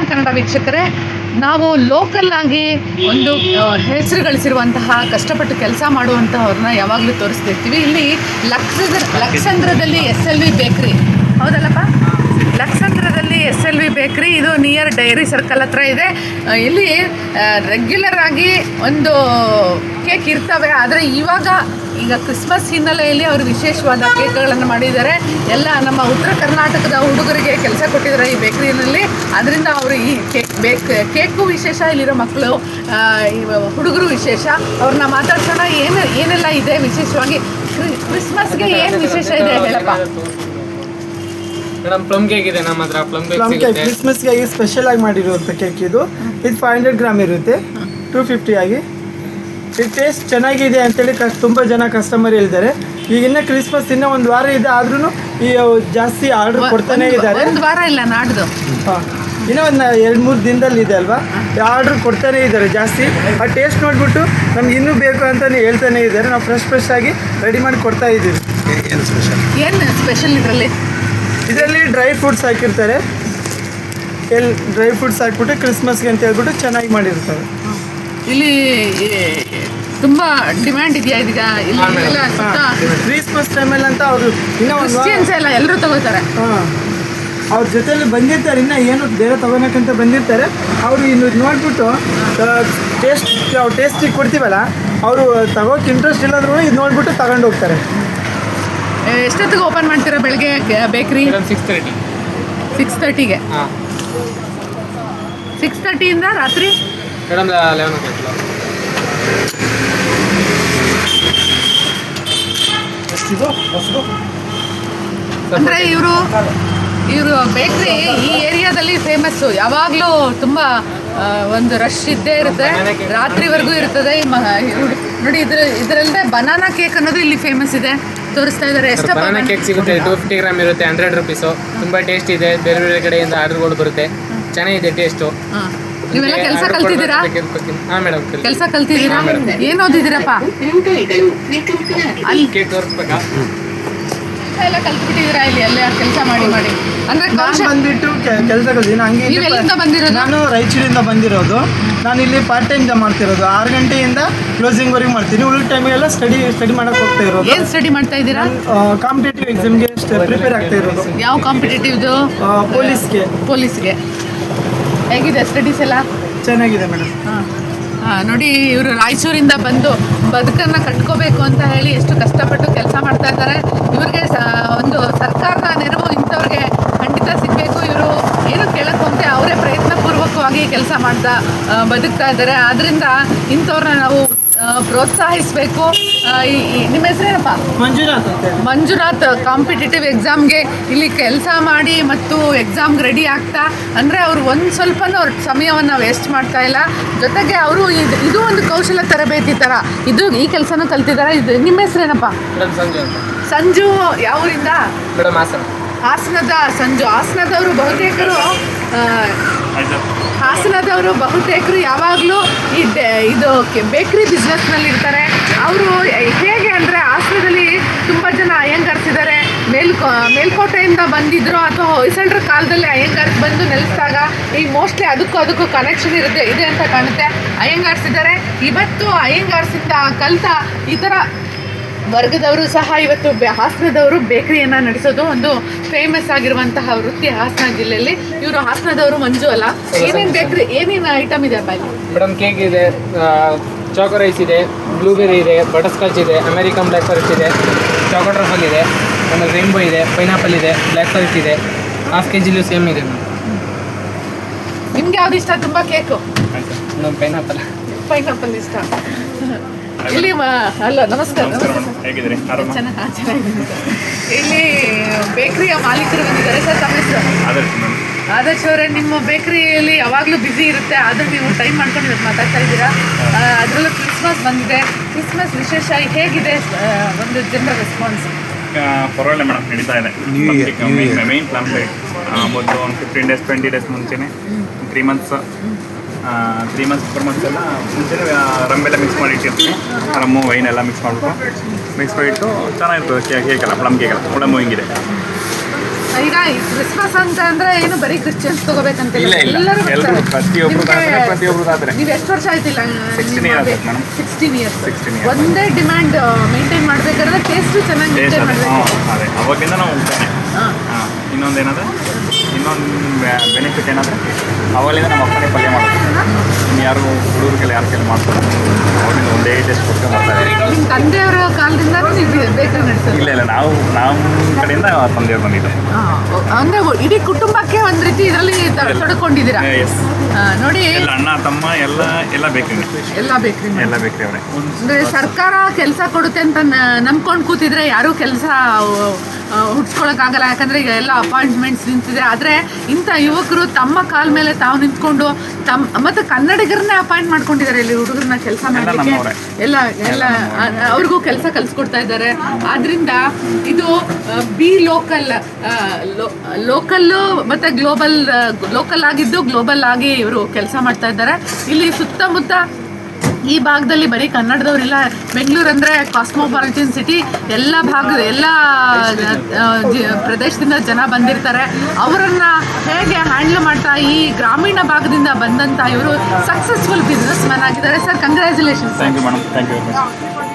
ಕನ್ನಡ ವೀಕ್ಷಕರೇ, ನಾವು ಲೋಕಲ್ ಆಗಿ ಒಂದು ಹೆಸರು ಗಳಿಸಿರುವಂತಹ ಕಷ್ಟಪಟ್ಟು ಕೆಲಸ ಮಾಡುವಂತಹವ್ರನ್ನ ಯಾವಾಗಲೂ ತೋರಿಸ್ತಿರ್ತೀವಿ. ಇಲ್ಲಿ ಲಕ್ಸಂದ್ರದಲ್ಲಿ SLV ಬೇಕ್ರಿ, ಹೌದಲ್ಲಪ್ಪ? ಲಕ್ಸಂದ್ರದಲ್ಲಿ SLV ಬೇಕ್ರಿ, ಇದು ನಿಯರ್ ಡೈರಿ ಸರ್ಕಲ್ ಹತ್ರ ಇದೆ. ಇಲ್ಲಿ ರೆಗ್ಯುಲರ್ ಆಗಿ ಒಂದು ಕೇಕ್ ಇರ್ತವೆ, ಆದರೆ ಈಗ ಕ್ರಿಸ್ಮಸ್ ಹಿನ್ನೆಲೆಯಲ್ಲಿ ಅವರು ವಿಶೇಷವಾದ ಕೇಕ್ಗಳನ್ನು ಮಾಡಿದ್ದಾರೆ. ಎಲ್ಲ ನಮ್ಮ ಉತ್ತರ ಕರ್ನಾಟಕದ ಹುಡುಗರಿಗೆ ಕೆಲಸ ಕೊಟ್ಟಿದ್ದಾರೆ ಈ ಬೇಕ್ರಿನಲ್ಲಿ. ಅದರಿಂದ ಅವರು ಈ ಕೇಕು ವಿಶೇಷ, ಇಲ್ಲಿರೋ ಮಕ್ಕಳು ಹುಡುಗರು ವಿಶೇಷ. ಅವ್ರನ್ನ ಮಾತಾಡ್ಸೋಣ. ಏನೆಲ್ಲ ಇದೆ ವಿಶೇಷವಾಗಿ ಕ್ರಿಸ್ಮಸ್ಗೆ ಏನು ವಿಶೇಷ ಇದೆ ಹೇಳಪ್ಪ. ಮೇಡಮ್, ಪ್ಲಮ್ ಕೇಕ್ ಇದೆ ನಮ್ಮ ಹತ್ರ. ಪ್ಲಮ್ ಕೇಕ್ ಕ್ರಿಸ್ಮಸ್ಗೆ ಸ್ಪೆಷಲ್ ಆಗಿ ಮಾಡಿರುವಂಥ ಕೇಕ್ ಇದು 500 ಗ್ರಾಮ್ ಇರುತ್ತೆ, 250 ಆಗಿ. ಈ ಟೇಸ್ಟ್ ಚೆನ್ನಾಗಿದೆ ಅಂತೇಳಿ ತುಂಬ ಜನ ಕಸ್ಟಮರ್ ಹೇಳಿದ್ದಾರೆ. ಈಗ ಇನ್ನು ಕ್ರಿಸ್ಮಸ್ ಇನ್ನೂ ಒಂದು ವಾರ ಇದೆ, ಆದ್ರೂ ಈ ಜಾಸ್ತಿ ಆರ್ಡರ್ ಕೊಡ್ತಾನೆ ಇದ್ದಾರೆ. ಒಂದು ವಾರ ಇಲ್ಲ, ನಾಡ್ದು. ಇನ್ನೂ ಒಂದು 2-3 ದಿನದಲ್ಲಿ ಇದೆ ಅಲ್ವಾ, ಆರ್ಡ್ರ್ ಕೊಡ್ತಾನೆ ಇದ್ದಾರೆ ಜಾಸ್ತಿ. ಆ ಟೇಸ್ಟ್ ನೋಡಿಬಿಟ್ಟು ನಮ್ಗೆ ಇನ್ನೂ ಬೇಕು ಅಂತಲೇ ಹೇಳ್ತಾನೆ ಇದ್ದಾರೆ. ನಾವು ಫ್ರೆಶ್ ಆಗಿ ರೆಡಿ ಮಾಡಿ ಕೊಡ್ತಾ ಇದ್ದೀವಿ. ಏನು ಸ್ಪೆಷಲ್ ಇದರಲ್ಲಿ ಡ್ರೈ ಫ್ರೂಟ್ಸ್ ಹಾಕಿರ್ತಾರೆ. ಡ್ರೈ ಫ್ರೂಟ್ಸ್ ಹಾಕ್ಬಿಟ್ಟು ಕ್ರಿಸ್ಮಸ್ಗೆ ಅಂತ ಹೇಳ್ಬಿಟ್ಟು ಚೆನ್ನಾಗಿ ಮಾಡಿರ್ತಾರೆ. ಇಲ್ಲಿ ತುಂಬ ಡಿಮ್ಯಾಂಡ್ ಇದೆಯಾ ಇದೀಗ? ಇಲ್ಲಿ ಕ್ರಿಸ್ಮಸ್ ಟೈಮಲ್ಲಿ ಅಂತ ಅವರು ಇನ್ನೂ ಕ್ರಿಶ್ಚಿಯನ್ಸ್ ಎಲ್ಲ ಎಲ್ಲರೂ ತಗೋತಾರೆ. ಅವ್ರ ಜೊತೆಯಲ್ಲಿ ಬಂದಿರ್ತಾರೆ, ಇನ್ನೂ ಏನು ಬೇರೆ ತಗೋಬೇಕಂತ ಬಂದಿರ್ತಾರೆ. ಅವರು ಇನ್ನು ನೋಡಿಬಿಟ್ಟು ಟೇಸ್ಟಿಗೆ ಕೊಡ್ತೀವಲ್ಲ, ಅವರು ತಗೋಕ್ಕೆ ಇಂಟ್ರೆಸ್ಟ್ ಇಲ್ಲಾಂದ್ರೂ ಇದು ನೋಡಿಬಿಟ್ಟು ತಗೊಂಡು ಹೋಗ್ತಾರೆ. ಎಷ್ಟೊತ್ತಿಗೆ ಓಪನ್ ಮಾಡ್ತೀರಾ ಬೆಳಗ್ಗೆ ಬೇಕ್ರಿ? 6:30ಗೆ. 6:30 ರಾತ್ರಿ ಮೇಡಮ್ 11 o'clock. ಅಂದರೆ ಇವರು ಬೇಕ್ರಿ ಈ ಏರಿಯಾದಲ್ಲಿ ಫೇಮಸ್ಸು. ಯಾವಾಗಲೂ ತುಂಬ ಒಂದು ರಶ್ ಇದ್ದೇ ಇರುತ್ತೆ, ರಾತ್ರಿವರೆಗೂ ಇರ್ತದೆ. ನೋಡಿ, ಇದರಲ್ಲದೆ ಬನಾನಾ ಕೇಕ್ ಅನ್ನೋದು ಇಲ್ಲಿ ಫೇಮಸ್ ಇದೆ, ತೋರಿಸ್ತಾ ಇದ್ದಾರೆ. ಎಷ್ಟು ಬನಾನಾ ಕೇಕ್ ಸಿಗುತ್ತೆ? 250 ಗ್ರಾಮ್ ಇರುತ್ತೆ, 100 ರೂಪೀಸು. ತುಂಬ ಟೇಸ್ಟ್ ಇದೆ. ಬೇರೆ ಬೇರೆ ಕಡೆಯಿಂದ ಆರ್ಡರ್ಗಳು ಬರುತ್ತೆ, ಚೆನ್ನಾಗಿದೆ ಟೇಸ್ಟು. ನೀವೆಲ್ಲ ಕೆಲಸ ಕಲ್ತಿದ್ದೀರಾ? ಹಾಂ ಮೇಡಮ್, ಕೆಲಸ ಕಲ್ತಿದ್ದೀರಾ? ಏನು ಓದಿದ್ದೀರಪ್ಪ? ಅಲ್ಲಿ ಕೇಕ್ ತೋರಿಸ್ಬೇಕಾ? ಎಲ್ಲ ಕಲ್ತ್ಬಿಟ್ಟಿದ್ದೀರಾ ಇಲ್ಲಿ ಎಲ್ಲ ಕೆಲಸ ಮಾಡಿ ಅಂದರೆ ಬಂದ್ಬಿಟ್ಟು ಕೆಲಸ ಕಲ್ತೀನಿ. ಹಂಗೆ ಎಲ್ಲಿಂದ ಬಂದಿರೋದು? ನಾನು ರಾಯಚೂರಿಂದ ಬಂದಿರೋದು. ನಾನು ಇಲ್ಲಿ ಪಾರ್ಟ್ ಟೈಮ್ ಮಾಡ್ತಿರೋದು. 6 ಗಂಟೆಯಿಂದ ಕ್ಲೋಸಿಂಗ್ವರೆಗೆ ಮಾಡ್ತೀನಿ. ಉಳಿದ ಟೈಮಿಗೆಲ್ಲ ಸ್ಟಡಿ ಮಾಡಕ್ಕೆ ಹೋಗ್ತಾ ಇರೋದು. ಏನು ಸ್ಟಡಿ ಮಾಡ್ತಾ ಇದ್ದೀರಾ? ಕಾಂಪಿಟೇಟಿವ್ ಎಕ್ಸಾಮ್ಗೆ ಪ್ರಿಪೇರ್ ಆಗ್ತಾ ಇರೋದು. ಯಾವ ಕಾಂಪಿಟೇಟಿವ್ದು? ಪೊಲೀಸ್ಗೆ. ಹೇಗಿದೆ ಸ್ಟಡೀಸ್ ಎಲ್ಲ? ಚೆನ್ನಾಗಿದೆ ಮೇಡಮ್. ನೋಡಿ, ಇವರು ರಾಯಚೂರಿಂದ ಬಂದು ಬದುಕನ್ನು ಕಟ್ಕೋಬೇಕು ಅಂತ ಹೇಳಿ ಎಷ್ಟು ಕಷ್ಟಪಟ್ಟು ಕೆಲಸ ಮಾಡ್ತಾ ಇದ್ದಾರೆ. ಇವ್ರಿಗೆ ಒಂದು ಸರ್ಕಾರದ ನೆರವು ಇಂಥವ್ರಿಗೆ ಖಂಡಿತ ಸಿಗಬೇಕು. ಇವರು ಏನು ಕೇಳಕ್ಕೆ ಹೋಗದೆ ಅವರೇ ಪ್ರಯತ್ನಪೂರ್ವಕವಾಗಿ ಕೆಲಸ ಮಾಡ್ತಾ ಬದುಕ್ತಾ ಇದ್ದಾರೆ. ಆದ್ದರಿಂದ ಇಂಥವ್ರನ್ನ ನಾವು ಪ್ರೋತ್ಸಾಹಿಸಬೇಕು. ನಿಮ್ಮ ಹೆಸರೇನಪ್ಪ? ಮಂಜುನಾಥ್. ಕಾಂಪಿಟೇಟಿವ್ ಎಕ್ಸಾಮ್ಗೆ ಇಲ್ಲಿ ಕೆಲಸ ಮಾಡಿ ಮತ್ತು ಎಕ್ಸಾಮ್ಗೆ ರೆಡಿ ಆಗ್ತಾ, ಅಂದರೆ ಅವರು ಒಂದು ಸ್ವಲ್ಪನೂ ಅವ್ರ ಸಮಯವನ್ನು ವೇಸ್ಟ್ ಮಾಡ್ತಾ ಇಲ್ಲ. ಜೊತೆಗೆ ಅವರು ಇದು ಒಂದು ಕೌಶಲ ತರಬೇತಿ ಥರ ಈ ಕೆಲಸನೂ ಕಲ್ತಿದ್ದಾರೆ. ಇದು ನಿಮ್ಮ ಹೆಸರೇನಪ್ಪ? ಸಂಜು. ಯಾವ ಊರಿಂದ? ಹಾಸನದ ಸಂಜು. ಹಾಸನದವರು ಬಹುತೇಕರು ಯಾವಾಗಲೂ ಇದು ಬೇಕ್ರಿ ಬಿಸ್ನೆಸ್ನಲ್ಲಿ ಇರ್ತಾರೆ. ಅವರು ಹೇಗೆ ಅಂದರೆ, ಹಾಸನದಲ್ಲಿ ತುಂಬ ಜನ ಅಯ್ಯಂಗಾರ್ಸ್ ಇದ್ದಾರೆ. ಮೇಲ್ಕೋಟೆಯಿಂದ ಬಂದಿದ್ರು ಅಥವಾ ಹೊಯ್ಸಳರ ಕಾಲದಲ್ಲಿ ಅಯ್ಯಂಗಾರ್ಸ್ ಬಂದು ನೆಲೆಸಿದಾಗ ಈಗ ಮೋಸ್ಟ್ಲಿ ಅದಕ್ಕೂ ಕನೆಕ್ಷನ್ ಇದೆ ಅಂತ ಕಾಣುತ್ತೆ. ಅಯ್ಯಂಗಾರ್ಸ್ ಇದ್ದಾರೆ. ಇವತ್ತು ಅಯ್ಯಂಗಾರ್ಸಿಂದ ಕಲಿತ ಈ ಥರ ವರ್ಗದವರು ಸಹ ಇವತ್ತು ಹಾಸನದವರು ಬೇಕ್ರಿಯನ್ನು ನಡೆಸೋದು ಒಂದು ಫೇಮಸ್ ಆಗಿರುವಂತಹ ವೃತ್ತಿ ಹಾಸನ ಜಿಲ್ಲೆಯಲ್ಲಿ. ಇವರು ಹಾಸನದವರು. ಮಂಜು ಅಲ್ಲ? ಏನೇನು ಐಟಮ್ ಇದೆ ಅಪ್ಪ ಇಲ್ಲಿ? ಮೇಡಮ್, ಕೇಕ್ ಇದೆ, ಚಾಕೋ ರೈಸ್ ಇದೆ, ಬ್ಲೂಬೆರಿ ಇದೆ, ಬಟರ್ ಸ್ಕಾಚ್ ಇದೆ, ಅಮೆರಿಕನ್ ಬ್ಲ್ಯಾಕ್ ಫಾರೆಸ್ಟ್ ಇದೆ, ಚಾಕೋ ಟ್ರಫಲ್ ಇದೆ, ಆಮೇಲೆ ರೇನ್ಬೋ ಇದೆ, ಪೈನಾಪಲ್ ಇದೆ, ಬ್ಲ್ಯಾಕ್ ಫಾರೆಸ್ಟ್ ಇದೆ, 1/2 kg ಸೇಮ್ ಇದೆ ಮ್ಯಾಮ್. ನಿಮ್ಗೆ ಯಾವ್ದು ಇಷ್ಟ ತುಂಬ ಕೇಕು? ಮೇಡಮ್, ಪೈನಾಪಲ್ ಇಷ್ಟ. ಇಲ್ಲಿ ಅಲ್ಲ, ನಮಸ್ಕಾರ. ಹೇಗಿದ್ದೀರಿ? ಚೆನ್ನಾಗಿದ್ದೀನಿ ಸರ್. ಇಲ್ಲಿ ಬೇಕ್ರಿಯ ಮಾಲೀಕರು ಬಂದಿದ್ದಾರೆ ಸರ್. ತಮ್ಮ ಹೆಸರು? ಆದರ್ಶ್ ಅವರೇ, ನಿಮ್ಮ ಬೇಕ್ರಿಯಲ್ಲಿ ಯಾವಾಗಲೂ ಬ್ಯುಸಿ ಇರುತ್ತೆ, ಆದರೂ ನೀವು ಟೈಮ್ ಮಾಡ್ಕೊಂಡು ಇವತ್ತು ಮಾತಾಡ್ತಾ ಇದ್ದೀರಾ. ಅದರಲ್ಲೂ ಕ್ರಿಸ್ಮಸ್ ಬಂದಿದೆ. ಕ್ರಿಸ್ಮಸ್ ವಿಶೇಷ ಹೇಗಿದೆ ಒಂದು ಜನರ ರೆಸ್ಪಾನ್ಸ್? ಪರವಾಗಿಲ್ಲ ಮೇಡಮ್, ನಡೀತಾ ಇದೆ. ಮೇನ್ ಪ್ಲಾನ್ ಮೊದಲು ಒಂದು 15 days 20 days ಮುಂಚೆನೇ 3 months 4 months ಎಲ್ಲ ಮುಂಚೆನೇ ರಮ್ಮೆಲ್ಲ ಮಿಕ್ಸ್ ಮಾಡಿ ಇಟ್ಟಿರ್ತೀನಿ. ರಮ್ಮು ವೈನ್ ಎಲ್ಲ ಮಿಕ್ಸ್ ಮಾಡಿಬಿಟ್ಟು ಚೆನ್ನಾಗಿರ್ತದೆ. ಕೇಕೆಲ್ಲ ಪ್ಲಮ್ ಕೇಕೆಲ್ಲ ಕೂಡ ಮೂವಿಂಗಿದೆ. ಈಗ ಈ ಕ್ರಿಸ್ಮಸ್ ಅಂತ ಅಂದ್ರೆ ಏನು ಬರೀ ಕ್ರಿಶ್ಚಿಯನ್ಸ್ ತಗೋಬೇಕಂತ ಇಲ್ಲ, ಇಲ್ಲ. ಎಲ್ಲರೂ ಎಲ್ಲರೂ ಪ್ರತಿಯೊಬ್ರು ಆದ್ರೆ ನೀವು ಎಷ್ಟು ವರ್ಷ ಆಯ್ತಿಲ್ಲ 16 years ಆಯ್ತು madam. 16 years 16 years. ಒಂದೇ ಡಿಮ್ಯಾಂಡ್ ಮೇಂಟೈನ್ ಮಾಡ್ಬೇಕಾದ್ರೆ ಟೇಸ್ಟ್ ಚೆನ್ನಾಗಿ ಟೇಸ್ಟ್ ಮೇಂಟೈನ್ ಅದೇ ಮಾಡಬೇಕು. ಅದೇ ಅವಾಗಿಂದ ನಾವು ಹೋಗ್ತಾನೆ ಇನ್ನೊಂದೇನಂದ್ರೆ ಇನ್ನೊಂದು ಬೆನಿಫಿಟ್ ಏನಂದರೆ ಅವಾಗಲಿಂದ ನಮ್ಮ ಅಪ್ಪನೇ ಪಲ್ಯ ಮಾಡೋದು. ಇನ್ನು ಯಾರು ಹುಡುಗರಿಗೆಲ್ಲ ಯಾರ ಕೈಲಿ ಮಾಡ್ತಾರೆ ಅವಾಗಿಂದ ಒಂದೇ ಟೇಸ್ಟ್ ಕೊಡ್ಕೊಂಡು ಬರ್ತಾರೆ. ನಿಮ್ಮ ತಂದೆಯವರ ಕಾಲದಿಂದ ನೀವು ಬೇಕರಿ ನಡೆಸೋದು? ಇಲ್ಲ ನಮ್ಮ ಕಡೆಯಿಂದ ತಂದೆಯವ್ರು ಬಂದಿದ್ದು. ಅಂದ್ರೆ ಇಡೀ ಕುಟುಂಬಕ್ಕೆ ಒಂದ್ ರೀತಿ ಇದರಲ್ಲಿ ತೊಡ್ಕೊಂಡಿದ್ದೀರಾ? ಎಸ್, ನೋಡಿ ಎಲ್ಲ ಅಣ್ಣ ತಮ್ಮ ಎಲ್ಲ ಬೇಕ್ರಿ ಎಲ್ಲ ಬೇಕ್ರಿ ಎಲ್ಲ ಬೇಕ್ರಿ ಅವರೇ. ಅಂದ್ರೆ ಸರ್ಕಾರ ಕೆಲಸ ಕೊಡುತ್ತೆ ಅಂತ ನಂಬ್ಕೊಂಡು ಕೂತಿದ್ರೆ ಯಾರೂ ಕೆಲಸ ಹುಡ್ಸ್ಕೊಳಕ್ಕಾಗಲ್ಲ. ಯಾಕಂದ್ರೆ ಈಗ ಎಲ್ಲ ಅಪಾಯಿಂಟ್ಮೆಂಟ್ಸ್ ನಿಂತಿದೆ. ಆದರೆ ಇಂಥ ಯುವಕರು ತಮ್ಮ ಕಾಲ ಮೇಲೆ ತಾವು ನಿಂತ್ಕೊಂಡು ಮತ್ತೆ ಕನ್ನಡಿಗರನ್ನೇ ಅಪಾಯಿಂಟ್ ಮಾಡ್ಕೊಂಡಿದ್ದಾರೆ ಇಲ್ಲಿ ಹುಡುಗರನ್ನ ಕೆಲಸ ಮಾಡಲಿಕ್ಕೆ. ಎಲ್ಲ ಎಲ್ಲ ಅವ್ರಿಗೂ ಕೆಲಸ ಕಲಿಸ್ಕೊಡ್ತಾ ಇದ್ದಾರೆ. ಆದ್ರಿಂದ ಇದು ಬಿ ಲೋಕಲ್ಲು ಮತ್ತೆ ಗ್ಲೋಬಲ್, ಲೋಕಲ್ ಆಗಿದ್ದು ಗ್ಲೋಬಲ್ ಆಗಿ ಇವರು ಕೆಲಸ ಮಾಡ್ತಾ ಇದ್ದಾರೆ. ಇಲ್ಲಿ ಸುತ್ತಮುತ್ತ ಈ ಭಾಗದಲ್ಲಿ ಬರೀ ಕನ್ನಡದವರಿಲ್ಲ. ಬೆಂಗಳೂರು ಅಂದರೆ ಕಾಸ್ಮೋಪಾಲಿಟನ್ ಸಿಟಿ, ಎಲ್ಲ ಭಾಗದ ಎಲ್ಲ ಪ್ರದೇಶದಿಂದ ಜನ ಬಂದಿರ್ತಾರೆ. ಅವರನ್ನು ಹೇಗೆ ಹ್ಯಾಂಡಲ್ ಮಾಡ್ತಾ ಈ ಗ್ರಾಮೀಣ ಭಾಗದಿಂದ ಬಂದಂಥ ಇವರು ಸಕ್ಸಸ್ಫುಲ್ ಬಿಸ್ನೆಸ್ ಮ್ಯಾನ್ ಆಗಿದ್ದಾರೆ. Sir, congratulations. Thank you madam, thank you very much.